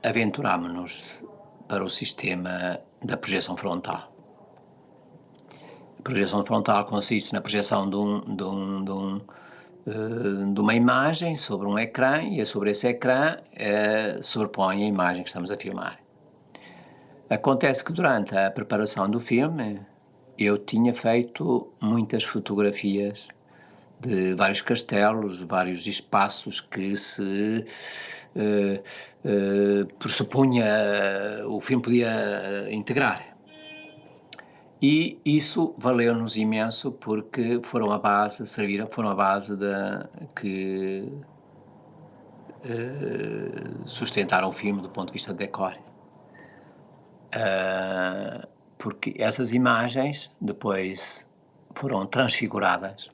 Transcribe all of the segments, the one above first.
aventurámo-nos para o sistema da projeção frontal. A projeção frontal consiste na projeção de uma imagem sobre um ecrã e sobre esse ecrã sobrepõe a imagem que estamos a filmar. Acontece que durante a preparação do filme eu tinha feito muitas fotografias de vários castelos, vários espaços que se pressupunha o filme podia integrar. E isso valeu-nos imenso porque foram a base que sustentaram o filme do ponto de vista de decor. Porque essas imagens depois foram transfiguradas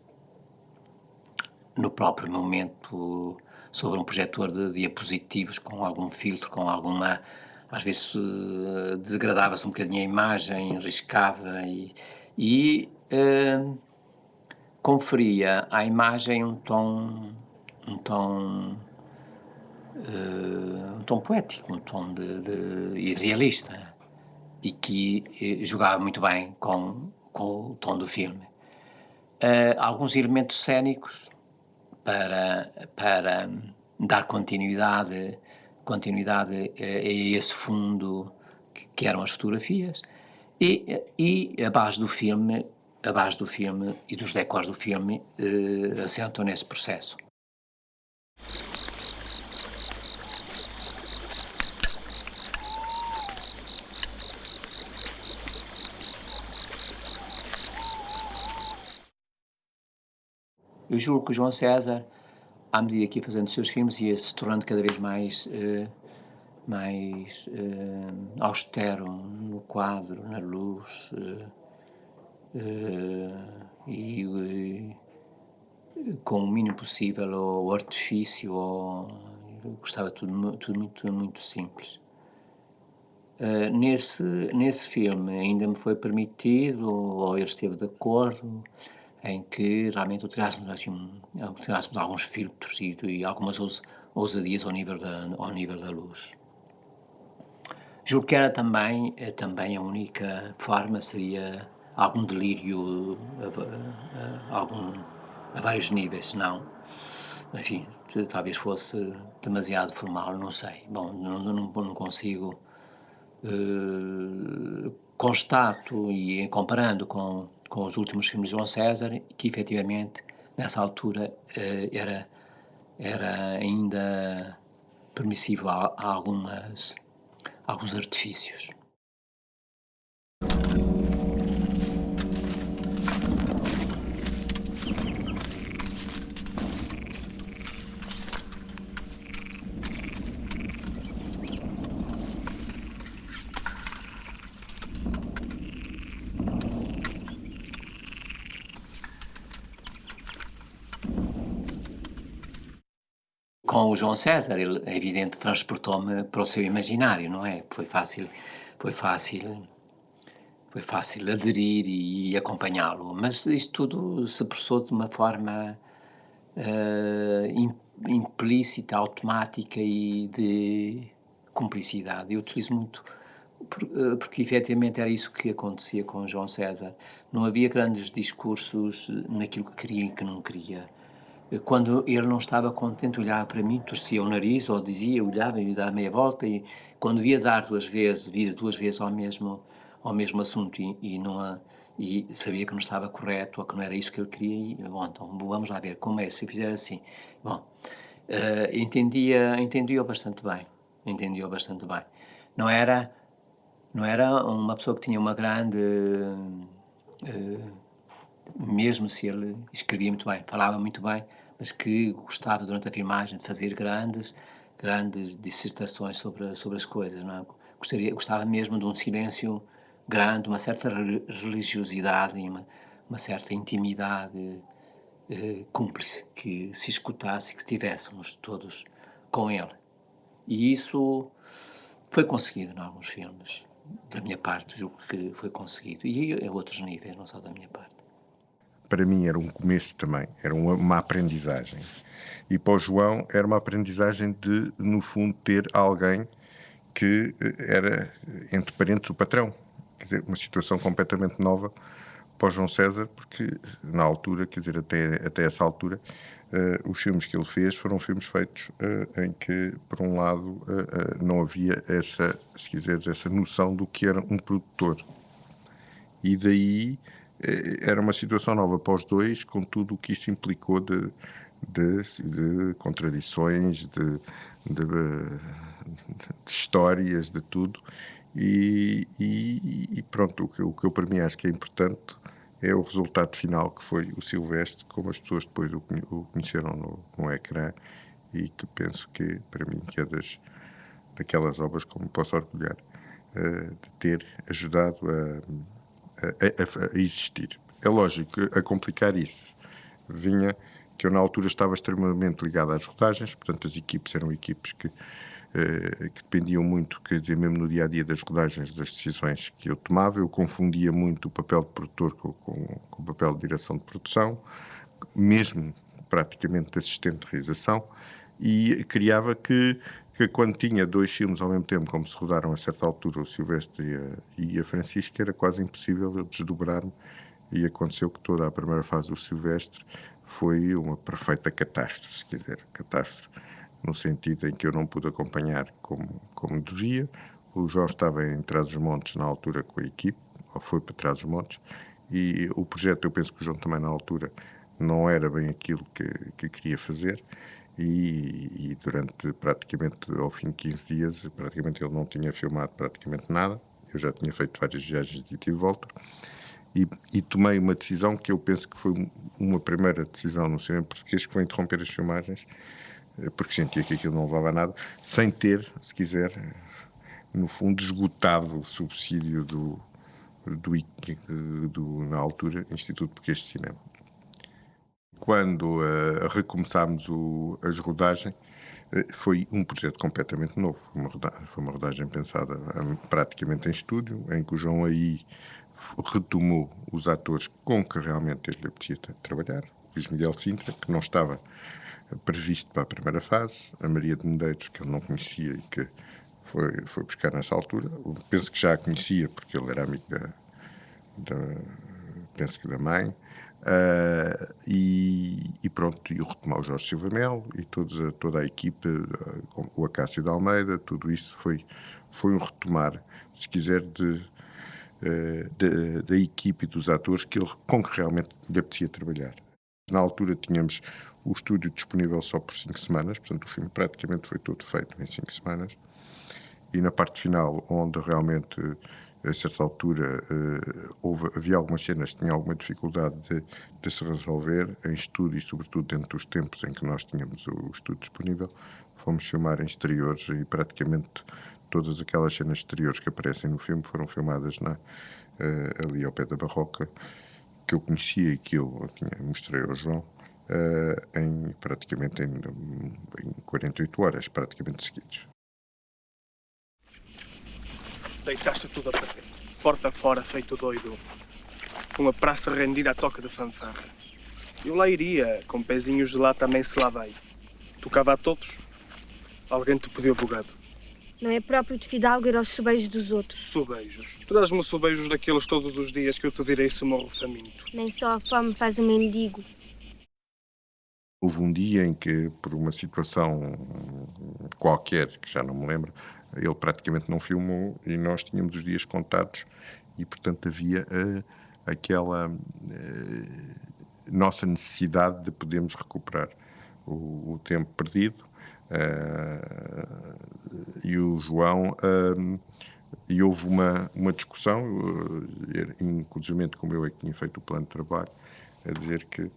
no próprio momento sobre um projetor de diapositivos com algum filtro, com alguma... Às vezes degradava-se um bocadinho a imagem, riscava e conferia à imagem um tom poético, um tom e realista, e que jogava muito bem com o tom do filme. Alguns elementos cênicos para dar continuidade a esse fundo que eram as fotografias e a base do filme e dos decors do filme assentam nesse processo. Eu julgo que o João César, à medida que ia fazendo os seus filmes, ia se tornando cada vez mais austero no quadro, na luz, e com o mínimo possível o artifício, eu gostava tudo muito simples. Nesse filme ainda me foi permitido, ou ele esteve de acordo, em que realmente utilássemos alguns filtros e algumas ousadias ao nível da luz. Julgo que era também a única forma seria algum delírio a vários níveis, senão, enfim, talvez fosse demasiado formal, não sei. Bom, não consigo... constato e comparando com os últimos filmes de João César, que efetivamente nessa altura era ainda permissível a alguns artifícios. Com o João César, ele, é evidente, transportou-me para o seu imaginário, não é? Foi fácil aderir e acompanhá-lo, mas isto tudo se processou de uma forma implícita, automática e de cumplicidade. Eu utilizo muito, porque efetivamente era isso que acontecia com o João César. Não havia grandes discursos naquilo que queria e que não queria. Quando ele não estava contente, olhava para mim, torcia o nariz, ou olhava e dava meia volta, e quando via vir duas vezes ao mesmo assunto e sabia que não estava correto, ou que não era isso que ele queria, e, bom, então vamos lá ver, como é, se fizer assim. Bom, entendia-o bastante bem, Não era uma pessoa que tinha uma grande... mesmo se ele escrevia muito bem, falava muito bem, mas que gostava durante a filmagem de fazer grandes dissertações sobre as coisas, não é? Gostava mesmo de um silêncio grande, uma certa religiosidade e uma certa intimidade cúmplice, que se escutasse e que estivéssemos todos com ele. E isso foi conseguido em alguns filmes, da minha parte, julgo que foi conseguido, e a outros níveis, não só da minha parte. Para mim era um começo também, era uma aprendizagem. E para o João era uma aprendizagem de, no fundo, ter alguém que era, entre parênteses, o patrão. Quer dizer, uma situação completamente nova para o João César, porque na altura, quer dizer, até essa altura, os filmes que ele fez foram filmes feitos em que, por um lado, não havia essa, se quiseres, essa noção do que era um produtor. E daí era uma situação nova para os dois, com tudo o que isso implicou de contradições, de histórias, de tudo. E pronto, o que eu para mim acho que é importante é o resultado final, que foi o Silvestre, como as pessoas depois o conheceram no ecrã, e que penso que, para mim, que é daquelas obras como posso orgulhar, de ter ajudado a existir. É lógico que, a complicar isso, vinha que eu na altura estava extremamente ligado às rodagens, portanto as equipes eram equipes que dependiam muito, quer dizer, mesmo no dia-a-dia das rodagens, das decisões que eu tomava. Eu confundia muito o papel de produtor com o papel de direção de produção, mesmo praticamente de assistente de realização, e criava que quando tinha dois filmes ao mesmo tempo, como se rodaram a certa altura o Silvestre e a Francisca, era quase impossível eu desdobrar-me, e aconteceu que toda a primeira fase do Silvestre foi uma perfeita catástrofe, se quiser, catástrofe no sentido em que eu não pude acompanhar como devia. O João estava em Trás-os-Montes na altura com a equipe, ou foi para Trás-os-Montes, e o projeto, eu penso que o João também na altura não era bem aquilo que queria fazer, e durante praticamente, ao fim de 15 dias, praticamente ele não tinha filmado praticamente nada. Eu já tinha feito várias viagens de ida e volta, e tomei uma decisão que eu penso que foi uma primeira decisão no cinema português, que foi interromper as filmagens, porque sentia que aquilo não levava a nada, sem ter, se quiser, no fundo, esgotado o subsídio na altura, Instituto Português de Cinema. Quando recomeçámos as rodagens, foi um projeto completamente novo. Foi uma rodagem pensada praticamente em estúdio, em que o João aí retomou os atores com que realmente ele apetecia trabalhar. O Luís Miguel Sintra, que não estava previsto para a primeira fase, a Maria de Medeiros, que ele não conhecia e que foi buscar nessa altura. Penso que já a conhecia, porque ele era amigo penso que da mãe. E pronto, e o retomar o Jorge Silva Melo e toda a equipe, com o Acácio de Almeida, tudo isso foi um retomar, se quiser, da equipe e dos atores com que realmente lhe apetecia trabalhar. Na altura tínhamos o estúdio disponível só por 5 semanas, portanto o filme praticamente foi todo feito em 5 semanas, e na parte final, onde realmente, a certa altura, havia algumas cenas que tinham alguma dificuldade de se resolver em estúdio, e sobretudo dentro dos tempos em que nós tínhamos o estúdio disponível, fomos filmar em exteriores, e praticamente todas aquelas cenas exteriores que aparecem no filme foram filmadas ali ao pé da Barroca, que eu conhecia e que eu mostrei ao João, praticamente em 48 horas, praticamente seguidos. Deitaste tudo a perder. Porta fora, feito doido. Com a praça rendida a toque de fanfarra. Eu lá iria, com pezinhos de lá também se lá vai. Tocava a todos. Alguém te pediu bugado. Não é próprio de fidalgo ir aos sobejos dos outros. Sobejos. Tu dás-me sobejos daqueles todos os dias que eu te direi se morro faminto. Nem só a fome faz um mendigo. Houve um dia em que, por uma situação qualquer, que já não me lembro, ele praticamente não filmou e nós tínhamos os dias contados, e, portanto, havia aquela nossa necessidade de podermos recuperar o tempo perdido. E o João, e houve uma discussão, inclusive como eu é que tinha feito o plano de trabalho, a dizer que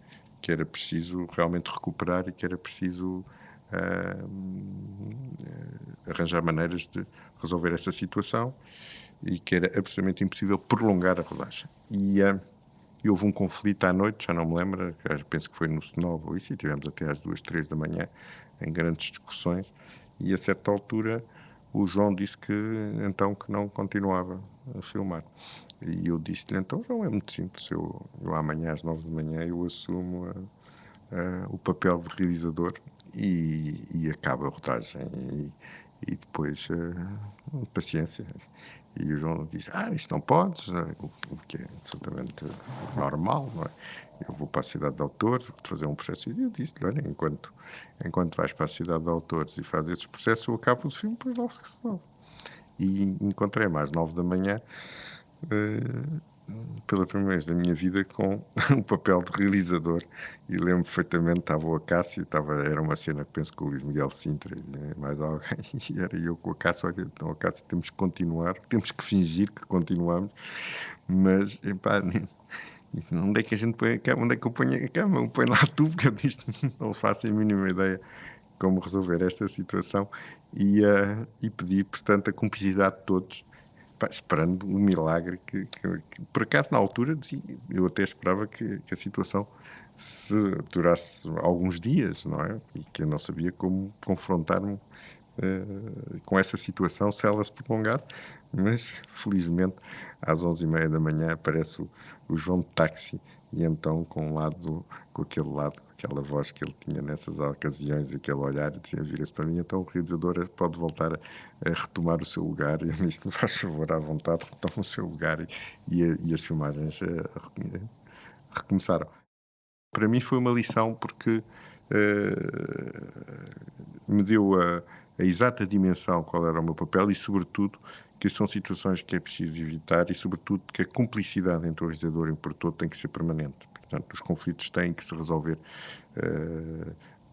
era preciso realmente recuperar e que era preciso arranjar maneiras de resolver essa situação, e que era absolutamente impossível prolongar a rodagem. E houve um conflito à noite, já não me lembro, penso que foi no Senovo, e tivemos até às 2, 3 da manhã em grandes discussões, e a certa altura o João disse que então que não continuava a filmar. E eu disse-lhe, então, João, é muito simples, eu amanhã às 9 da manhã eu assumo o papel de realizador, e acaba a rodagem, e depois paciência. E o João disse, isto não podes, o que é absolutamente normal, não é? Eu vou para a Cidade de Autores, vou fazer um processo. E eu disse-lhe, olha, enquanto vais para a Cidade de Autores e fazes esses processos, eu acabo o filme, depois logo se resolve. E encontrei mais 9 da manhã, pela primeira vez da minha vida, com o papel de realizador. E lembro perfeitamente, estava o Acácio, era uma cena que penso que o Luís Miguel Sintra e mais alguém, e era eu com o Acácio. Olha, então, Acácio, temos que continuar, temos que fingir que continuamos, mas, epá, onde é que a gente põe a cama? Onde é que eu ponho a cama? Eu ponho lá tudo, porque eu disse, não faço a mínima ideia como resolver esta situação, e pedi, portanto, a cumplicidade de todos, esperando um milagre que, por acaso, na altura, eu até esperava que a situação se durasse alguns dias, não é? E que eu não sabia como confrontar-me com essa situação se ela se prolongasse, mas felizmente às 11h30 da manhã aparece o João de táxi, e então com aquela voz que ele tinha nessas ocasiões, aquele olhar, e dizia, vira-se para mim, então o realizador pode voltar a retomar o seu lugar, e eu disse, me faz favor, à vontade, retoma o seu lugar, e as filmagens recomeçaram. Para mim foi uma lição porque me deu a exata dimensão qual era o meu papel, e sobretudo que são situações que é preciso evitar, e sobretudo que a cumplicidade entre o realizador e o produtor tem que ser permanente. Portanto, os conflitos têm que se resolver,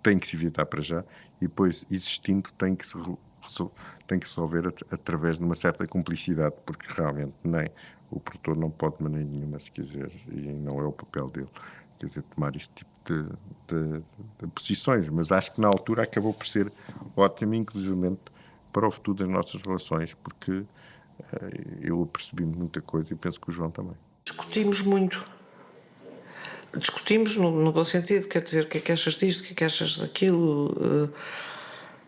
têm que se evitar para já, e depois, existindo, tem que se resolver através de uma certa cumplicidade, porque realmente nem o produtor não pode de maneira nenhuma, se quiser, e não é o papel dele, quer dizer, tomar este tipo de posições, mas acho que na altura acabou por ser ótimo, inclusivamente para o futuro das nossas relações, porque eu apercebi muita coisa, e penso que o João também. Discutimos muito. Discutimos no bom sentido, quer dizer, o que é que achas disto, o que é que achas daquilo.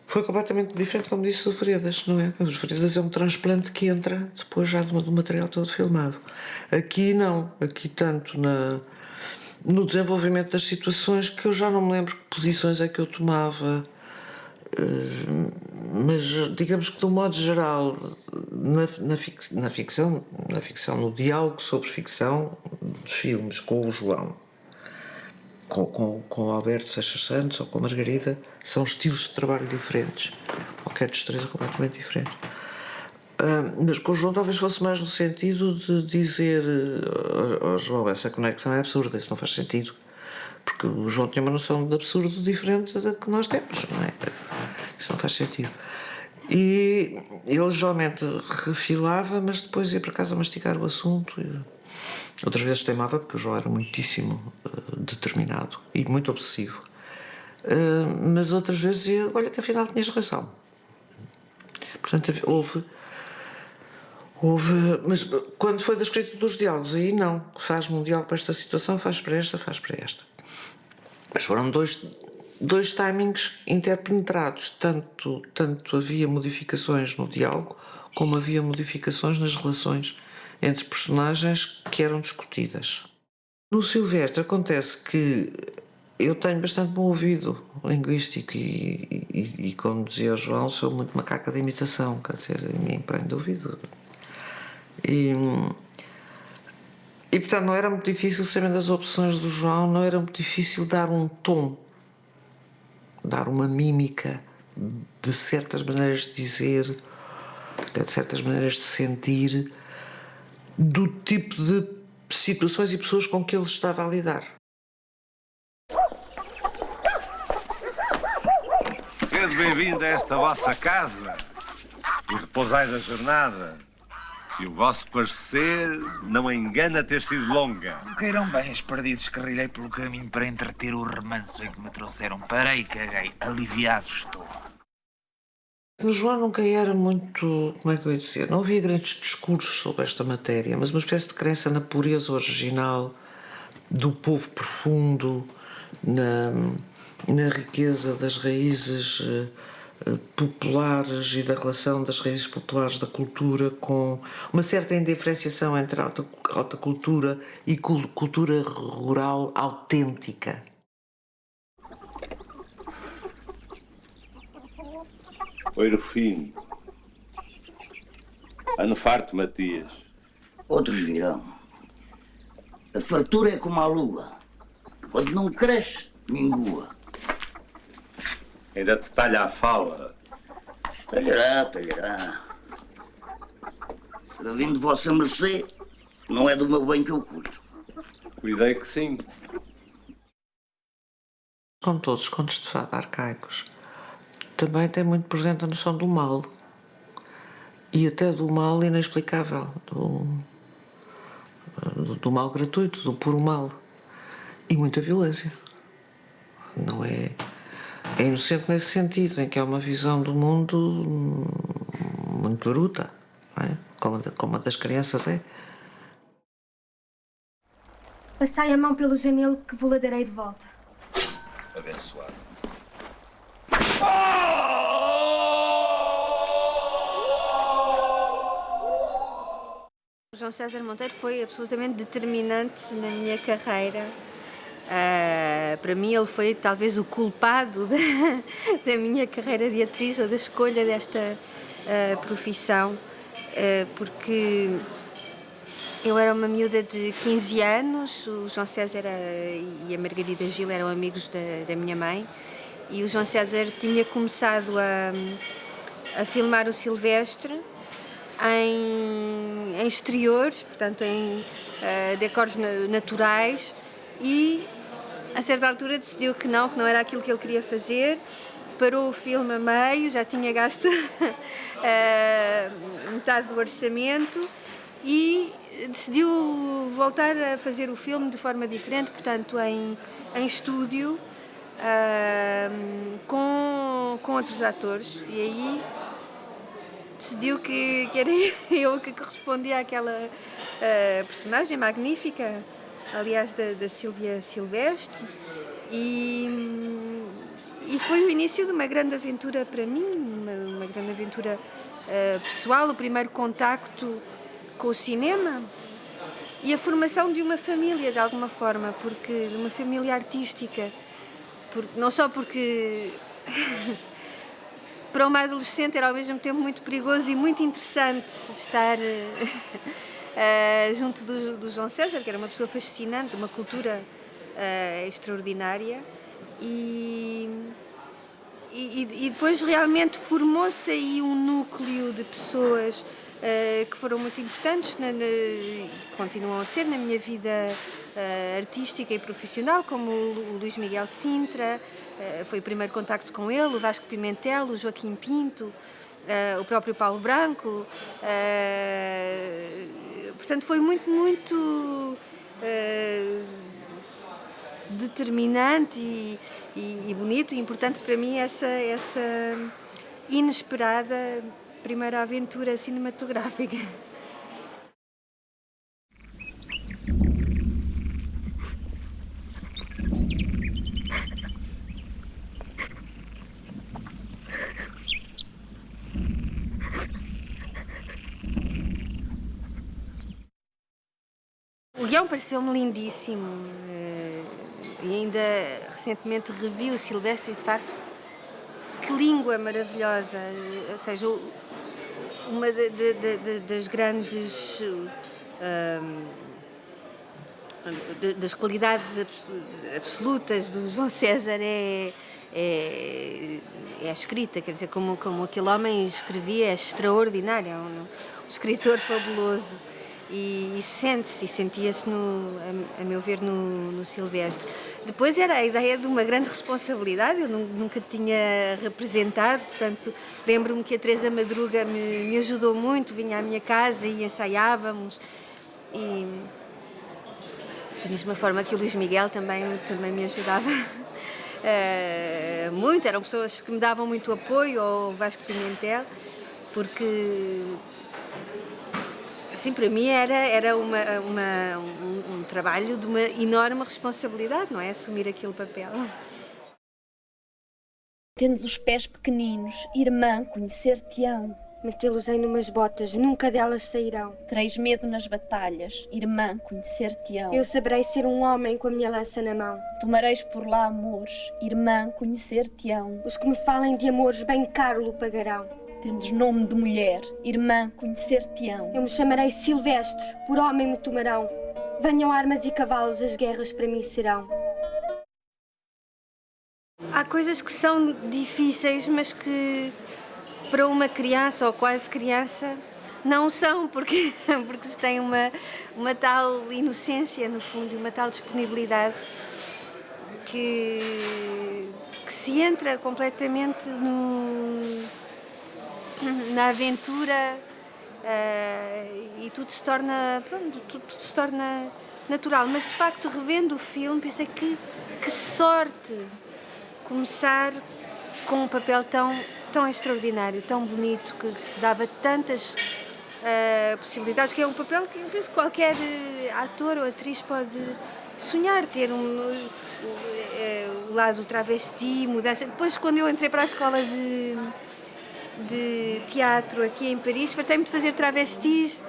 Foi completamente diferente, como disse, do Veredas, não é? O Veredas é um transplante que entra depois já do material todo filmado. Aqui não, aqui tanto no desenvolvimento das situações, que eu já não me lembro que posições é que eu tomava, mas digamos que de um modo geral, na ficção, no diálogo sobre ficção de filmes com o João, com o Alberto Seixas Santos ou com a Margarida, são estilos de trabalho diferentes. Qualquer dos três é completamente diferente. Mas com o João talvez fosse mais no sentido de dizer ao João, essa conexão é absurda, isso não faz sentido. Porque o João tinha uma noção de absurdo diferente da que nós temos, não é? Isso não faz sentido. E ele geralmente refilava, mas depois ia para casa mastigar o assunto. Outras vezes teimava, porque o João era muitíssimo determinado e muito obsessivo. Mas outras vezes dizia, olha que afinal tinhas razão. Portanto, mas quando foi da escrita dos diálogos, aí não. Faz-me um diálogo para esta situação, faz para esta, faz para esta. Mas foram dois timings interpenetrados. Tanto havia modificações no diálogo, como havia modificações nas relações entre personagens que eram discutidas. No Silvestre acontece que eu tenho bastante bom ouvido linguístico e como dizia o João, sou muito macaca de imitação, quer dizer, me empenho de ouvido. E portanto não era muito difícil, sabendo as opções do João, não era muito difícil dar um tom, dar uma mímica de certas maneiras de dizer, de certas maneiras de sentir, do tipo de situações e pessoas com que ele estava a lidar. Sede bem-vindo a esta vossa casa e repousai da jornada. E o vosso parecer não engana ter sido longa. Queiram bem as perdizes que rilhei pelo caminho para entreter o remanso em que me trouxeram. Parei e caguei. Aliviado estou. O João nunca era muito, como é que eu ia dizer, não havia grandes discursos sobre esta matéria, mas uma espécie de crença na pureza original do povo profundo, na riqueza das raízes populares e da relação das raízes populares da cultura, com uma certa indiferenciação entre alta cultura e cultura rural autêntica. Oiro fino, Ando farto, Matias. Outros virão. A fartura é como a lua. Quando não cresce, mingua. Ainda te talha a fala. Talhará, talhará. Será vindo de vossa mercê, não é do meu bem que eu cuido. Cuidei que sim. Como todos os contos de fada arcaicos, também tem muito presente a noção do mal. E até do mal inexplicável, do mal gratuito, do puro mal. E muita violência. Não é... É inocente nesse sentido, em que é uma visão do mundo muito bruta, não é? Como a das crianças é. Passai a mão pelo janelo que vou ladarei de volta. Abençoado. O João César Monteiro foi absolutamente determinante na minha carreira. Para mim ele foi talvez o culpado da minha carreira de atriz ou da escolha desta profissão, porque eu era uma miúda de 15 anos, o João César e a Margarida Gil eram amigos da minha mãe, e o João César tinha começado a filmar o Silvestre em exteriores, portanto em decors naturais, e a certa altura decidiu que não era aquilo que ele queria fazer, parou o filme a meio, já tinha gasto metade do orçamento e decidiu voltar a fazer o filme de forma diferente, portanto em estúdio, com outros atores, e aí decidiu que era eu que correspondia àquela personagem magnífica, aliás, da Sílvia Silvestre, e foi o início de uma grande aventura para mim, uma grande aventura pessoal, o primeiro contacto com o cinema e a formação de uma família, de alguma forma, porque uma família artística, não só porque para uma adolescente era ao mesmo tempo muito perigoso e muito interessante estar junto do João César, que era uma pessoa fascinante, uma cultura extraordinária, e depois realmente formou-se aí um núcleo de pessoas que foram muito importantes, continuam a ser na minha vida artística e profissional, como o Luís Miguel Sintra, foi o primeiro contacto com ele, o Vasco Pimentel, o Joaquim Pinto, o próprio Paulo Branco, portanto foi muito determinante e bonito e importante para mim essa inesperada primeira aventura cinematográfica. O guião pareceu-me lindíssimo e ainda recentemente revi o Silvestre e, de facto, que língua maravilhosa, ou seja, uma das grandes das qualidades absolutas do João César é a escrita, quer dizer, como aquele homem escrevia, é extraordinário, é um escritor fabuloso. E sentia-se, a meu ver, no Silvestre. Depois era a ideia de uma grande responsabilidade, eu nunca tinha representado, portanto, lembro-me que a Teresa Madruga me ajudou muito, vinha à minha casa e ensaiávamos. E da mesma forma que o Luís Miguel também me ajudava muito, eram pessoas que me davam muito apoio, ou o Vasco Pimentel, porque... Sim, para mim era um trabalho de uma enorme responsabilidade, não é? Assumir aquele papel. Tendes os pés pequeninos, irmã, conhecer-te-ão. Metê-los-ei numas botas, nunca delas sairão. Tereis medo nas batalhas, irmã, conhecer-te-ão. Eu saberei ser um homem com a minha lança na mão. Tomareis por lá amores, irmã, conhecer-te-ão. Os que me falem de amores bem caro lhe pagarão. Tendes nome de mulher, irmã, conhecer-te-ão. Eu me chamarei Silvestre, por homem me tomarão. Venham armas e cavalos, as guerras para mim serão. Há coisas que são difíceis, mas que para uma criança ou quase criança não são, porque se tem uma tal inocência, no fundo, e uma tal disponibilidade que se entra completamente na aventura e tudo se torna, pronto, tudo se torna natural. Mas, de facto, revendo o filme, pensei que sorte começar com um papel tão extraordinário, tão bonito, que dava tantas possibilidades, que é um papel que eu penso que qualquer ator ou atriz pode sonhar, ter o lado travesti, mudança. Depois, quando eu entrei para a escola de teatro aqui em Paris, fartei-me de fazer travestis,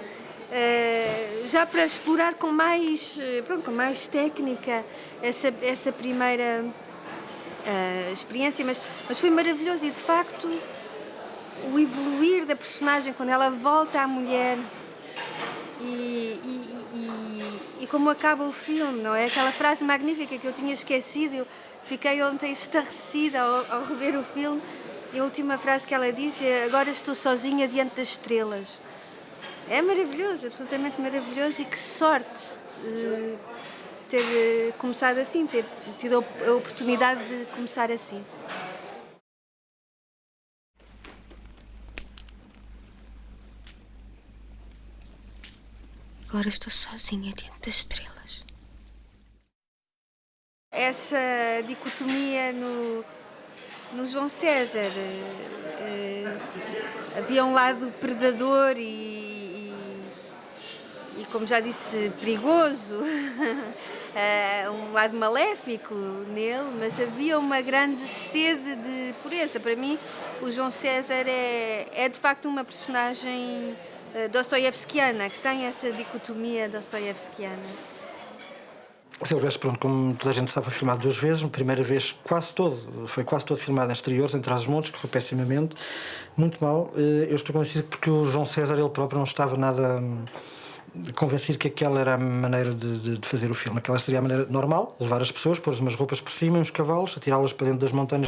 já para explorar com mais técnica essa primeira experiência, mas foi maravilhoso e, de facto, o evoluir da personagem quando ela volta à mulher e como acaba o filme, não é? Aquela frase magnífica que eu tinha esquecido, eu fiquei ontem estarrecida ao rever o filme, e a última frase que ela disse é: agora estou sozinha diante das estrelas. É maravilhoso, absolutamente maravilhoso, e que sorte ter começado assim, ter tido a oportunidade de começar assim. Agora estou sozinha diante das estrelas. Essa dicotomia no João César, havia um lado predador e, como já disse, perigoso, um lado maléfico nele, mas havia uma grande sede de pureza. Para mim, o João César é de facto uma personagem dostoievskiana, que tem essa dicotomia dostoievskiana. Silvestre, pronto, como toda a gente sabe, foi filmado 2 vezes. A primeira vez foi quase todo filmado em exteriores, em Trás-os-Montes, que correu pessimamente, muito mal. Eu estou convencido porque o João César, ele próprio, não estava nada convencido que aquela era a maneira de fazer o filme. Aquela seria a maneira normal, levar as pessoas, pôr umas roupas por cima, uns cavalos, atirá-las para dentro das montanhas